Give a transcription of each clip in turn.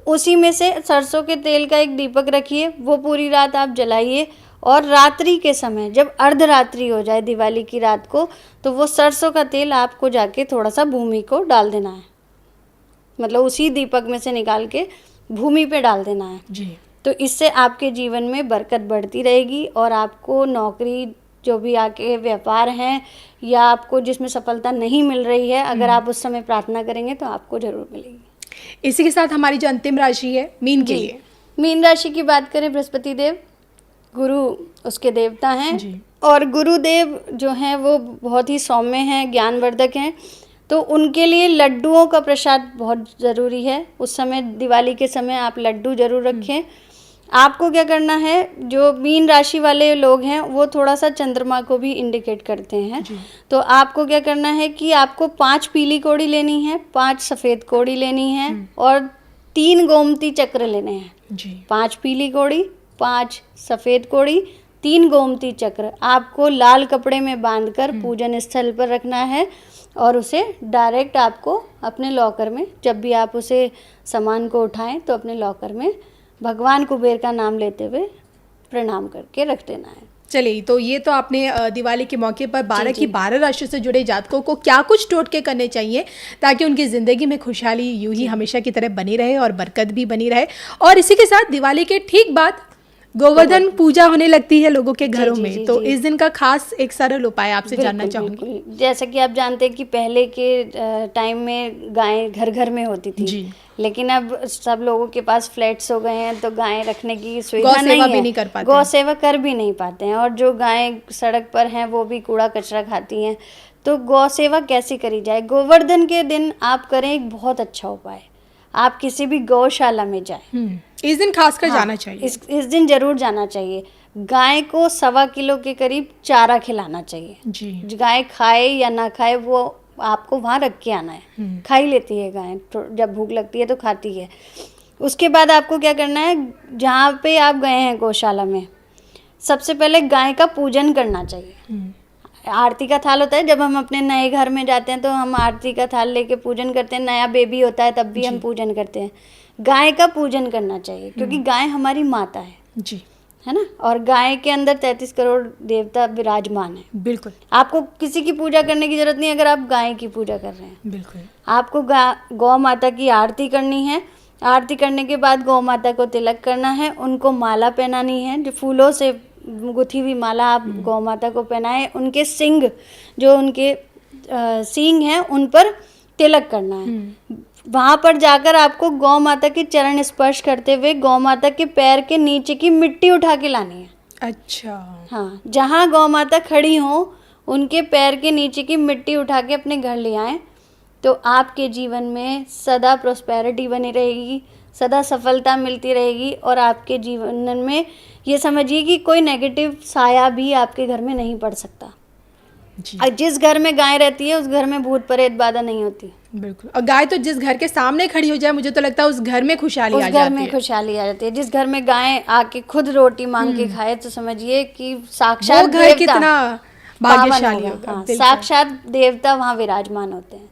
उसी में से सरसों के तेल का एक दीपक रखिए, वो पूरी रात आप जलाइए और रात्रि के समय जब अर्धरात्रि हो जाए दिवाली की रात को, तो वो सरसों का तेल आपको जाके थोड़ा सा भूमि को डाल देना है, मतलब उसी दीपक में से निकाल के भूमि पे डाल देना है जी। तो इससे आपके जीवन में बरकत बढ़ती रहेगी और आपको नौकरी, जो भी आपके व्यापार हैं या आपको जिसमें सफलता नहीं मिल रही है, अगर आप उस समय प्रार्थना करेंगे तो आपको जरूर मिलेगी। इसी के साथ हमारी जो अंतिम राशि है मीन के लिए, मीन राशि की बात करें, बृहस्पति देव गुरु उसके देवता हैं जी। और गुरुदेव जो हैं वो बहुत ही सौम्य हैं, ज्ञानवर्धक हैं, तो उनके लिए लड्डुओं का प्रसाद बहुत ज़रूरी है। उस समय दिवाली के समय आप लड्डू ज़रूर रखें। आपको क्या करना है, जो मीन राशि वाले लोग हैं वो थोड़ा सा चंद्रमा को भी इंडिकेट करते हैं, तो आपको क्या करना है कि आपको 5 पीली कौड़ी लेनी है, 5 सफ़ेद कौड़ी लेनी है और 3 गोमती चक्र लेने हैं जी। 5 पीली कौड़ी, 5 सफ़ेद कौड़ी, 3 गोमती चक्र आपको लाल कपड़े में बांधकर पूजन स्थल पर रखना है और उसे डायरेक्ट आपको अपने लॉकर में, जब भी आप उसे सामान को उठाएं तो अपने लॉकर में भगवान कुबेर का नाम लेते हुए प्रणाम करके रख देना है। चलिए, तो ये तो आपने दिवाली के मौके पर 12 की 12 राशियों से जुड़े जातकों को क्या कुछ टोटके करने चाहिए ताकि उनकी ज़िंदगी में खुशहाली यूं ही हमेशा की तरह बनी रहे और बरकत भी बनी रहे। और इसी के साथ दिवाली के ठीक बाद गोवर्धन पूजा होने लगती है लोगों के घरों में, तो इस दिन का खास एक सरल उपाय आपसे जानना चाहूँगी। जैसा कि आप जानते हैं कि पहले के टाइम में गायें घर घर में होती थी जी। लेकिन अब सब लोगों के पास फ्लैट्स हो गए हैं तो गायें रखने की सुविधा गौ सेवा नहीं भी है, नहीं कर पाते, गौ सेवा कर भी नहीं पाते हैं और जो गायें सड़क पर हैं वो भी कूड़ा कचरा खाती हैं, तो गौ सेवा कैसे करी जाए। गोवर्धन के दिन आप करें एक बहुत अच्छा उपाय, आप किसी भी गौशाला में जाएं, इस दिन खासकर जाना चाहिए। इस दिन जरूर जाना चाहिए। गाय को 1.25 किलो के करीब चारा खिलाना चाहिए जी। गाय खाए या ना खाए वो आपको वहाँ रख के आना है। खा ही लेती है गाय, जब भूख लगती है तो खाती है। उसके बाद आपको क्या करना है, जहाँ पे आप गए हैं गौशाला में, सबसे पहले गाय का पूजन करना चाहिए। आरती का थाल होता है, जब हम अपने नए घर में जाते हैं तो हम आरती का थाल लेके पूजन करते हैं, नया बेबी होता है तब भी हम पूजन करते हैं। गाय का पूजन करना चाहिए क्योंकि गाय हमारी माता है जी, है ना, और गाय के अंदर 33 करोड़ देवता विराजमान है। बिल्कुल, आपको किसी की पूजा करने की जरूरत नहीं अगर आप गाय की पूजा कर रहे हैं। बिल्कुल। आपको गौ माता की आरती करनी है। आरती करने के बाद गौ माता को तिलक करना है, उनको माला पहनानी है, जो फूलों से गुथी हुई माला आप गौ माता को पहनाएं। उनके सिंग, जो उनके सींग हैं, उन पर तिलक करना है। वहाँ पर जाकर आपको गौ माता के चरण स्पर्श करते हुए गौ माता के पैर के नीचे की मिट्टी उठा के लानी है। अच्छा, हाँ, जहाँ गौ माता खड़ी हो उनके पैर के नीचे की मिट्टी उठा के अपने घर ले आएं, तो आपके जीवन में सदा प्रोस्पेरिटी बनी रहेगी, सदा सफलता मिलती रहेगी और आपके जीवन में ये समझिए कि कोई नेगेटिव साया भी आपके घर में नहीं पड़ सकता। जी। जिस घर में गाय रहती है उस घर में भूत प्रेत बाधा नहीं होती। बिल्कुल, और गाय तो जिस घर के सामने खड़ी हो जाए मुझे तो लगता है उस घर में खुशहाली आ जाती है। उस घर में खुशहाली आ जाती है। जिस घर में गाय आके खुद रोटी मांग के खाए तो समझिए कि साक्षात वो घर कितना भाग्यशाली होगा। हाँ, साक्षात देवता वहाँ विराजमान होते हैं।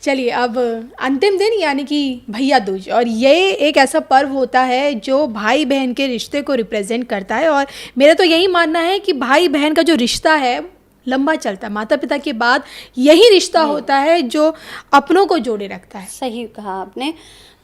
चलिए, अब अंतिम दिन यानी कि भैया दूज, और ये एक ऐसा पर्व होता है जो भाई बहन के रिश्ते को रिप्रेजेंट करता है और मेरा तो यही मानना है कि भाई बहन का जो रिश्ता है लंबा चलता है। माता पिता के बाद यही रिश्ता होता है जो अपनों को जोड़े रखता है। सही कहा आपने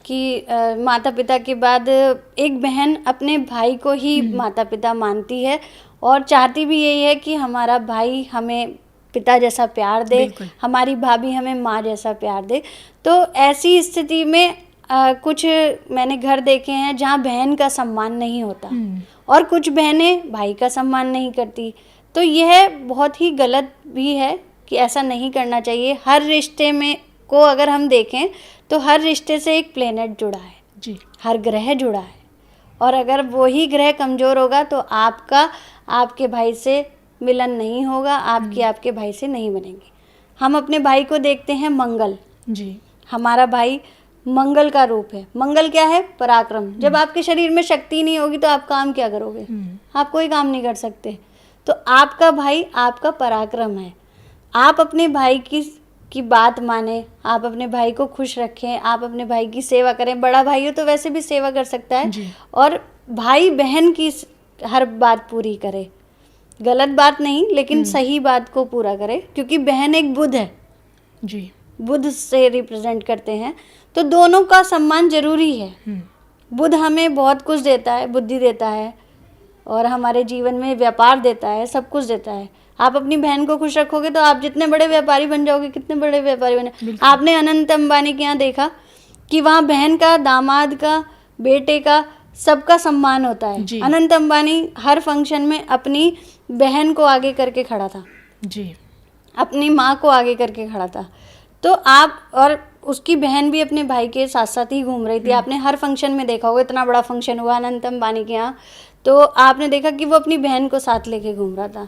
कि माता पिता के बाद एक बहन अपने भाई को ही माता पिता मानती है और चाहती भी यही है कि हमारा भाई हमें पिता जैसा प्यार दे, हमारी भाभी हमें माँ जैसा प्यार दे। तो ऐसी स्थिति में कुछ मैंने घर देखे हैं जहाँ बहन का सम्मान नहीं होता और कुछ बहनें भाई का सम्मान नहीं करती, तो यह बहुत ही गलत भी है कि ऐसा नहीं करना चाहिए। हर रिश्ते में को अगर हम देखें तो हर रिश्ते से एक प्लेनेट जुड़ा है जी, हर ग्रह जुड़ा है और अगर वही ग्रह कमज़ोर होगा तो आपका आपके भाई से मिलन नहीं होगा, आपके भाई से नहीं बनेंगे। हम अपने भाई को देखते हैं मंगल जी, हमारा भाई मंगल का रूप है। मंगल क्या है? पराक्रम। जब आपके शरीर में शक्ति नहीं होगी तो आप काम क्या करोगे? आप कोई काम नहीं कर सकते। तो आपका भाई आपका पराक्रम है। आप अपने भाई की की बात माने, आप अपने भाई को खुश रखें, आप अपने भाई की सेवा करें। बड़ा भाई हो तो वैसे भी सेवा कर सकता है, जी। और भाई बहन की हर बात पूरी करे, गलत बात नहीं लेकिन सही बात को पूरा करे, क्योंकि बहन एक बुध है, जी। बुध से रिप्रेजेंट करते हैं, तो दोनों का सम्मान जरूरी है। बुध हमें बहुत कुछ देता है, बुद्धि देता है, और हमारे जीवन में व्यापार देता है, सब कुछ देता है। आप अपनी बहन को खुश रखोगे तो आप जितने बड़े व्यापारी बन जाओगे, कितने बड़े व्यापारी बने। आपने अनंत अंबानी के यहाँ देखा कि वहाँ बहन का, दामाद का, बेटे का, सबका सम्मान होता है। अनंत अंबानी हर फंक्शन में अपनी बहन को आगे करके खड़ा था जी, अपनी माँ को आगे करके खड़ा था। तो आप, और उसकी बहन भी अपने भाई के साथ साथ ही घूम रही थी। आपने हर फंक्शन में देखा होगा, इतना बड़ा फंक्शन हुआ अनंत अंबानी के यहाँ, तो आपने देखा कि वो अपनी बहन को साथ लेके घूम रहा था।